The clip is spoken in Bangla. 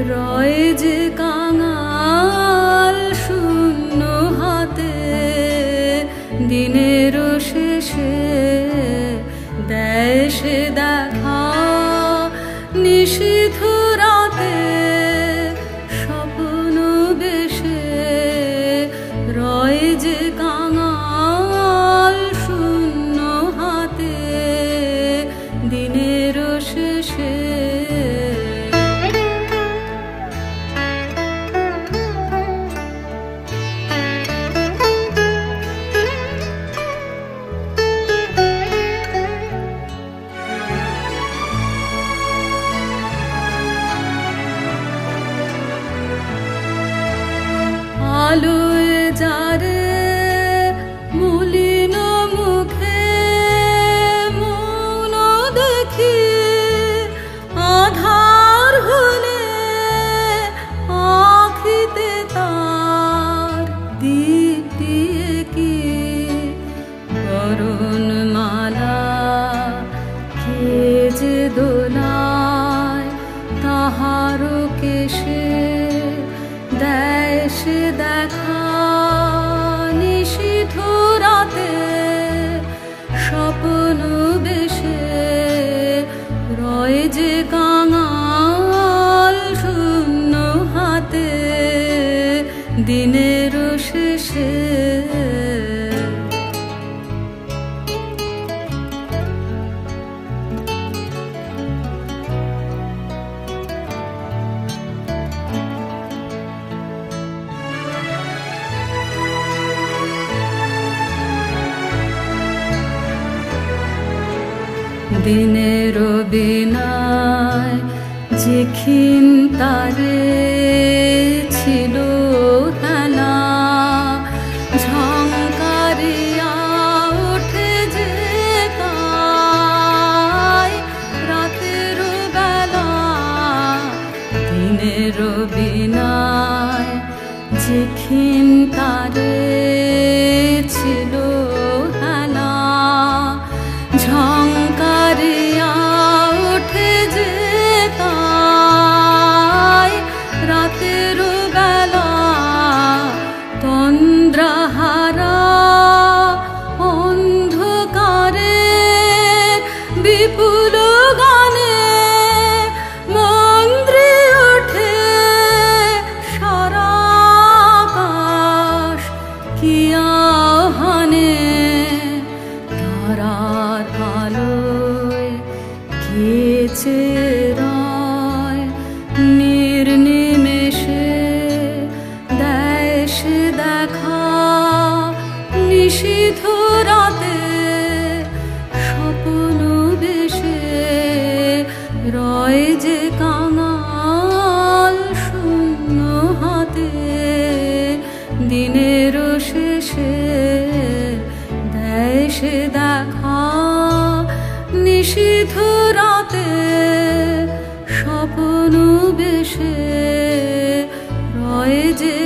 রয় যে কাঙাল শূন্য হাতে, দিনের শেষে দেয় সে দেখা নিশীথ রাতে স্বপ্ন বেশে। রয় যে কাঙাল শূন্য হাতে, দিনের শেষে। আলোয় যারে মলিন মুখে মৌন দেখি, আধার হলে আখিতে তার দীপ দিয়ে কি বরণ মালা কে যে দোলায় তাহার কেশে দেয় সে দেখা নিশীথ রাতে স্বপ্ন বেশে। রয় যে কাঙাল শূন্য হাতে, দিনের শেষে। দিনের বিনায় যে ক্ষীণ তারে ছিল হেলা, ঝংকারিয়া ওঠে যে তাই রাতের বেলা। দিনের বিনায় যে ক্ষীণ তারে ছিল হেলা, ঝংকারিয়া ওঠে যে তাই রাতের বেলা। তন্দ্রাহারা অন্ধকারে বিপুল গানে মন্দ্রে ওঠে সারা আকাশ কি আহ্বানে। তারার আলোয় কেচে রয় নির্নিমেষে দেয় সে দেখা নিশীথ রাতে স্বপ্ন বেশে। রয় যে কাঙাল শূন্য হাতে, দিনের শেষে দেয় সে দেখা নিশীথ রাতে স্বপ্ন বেশে। রয় যে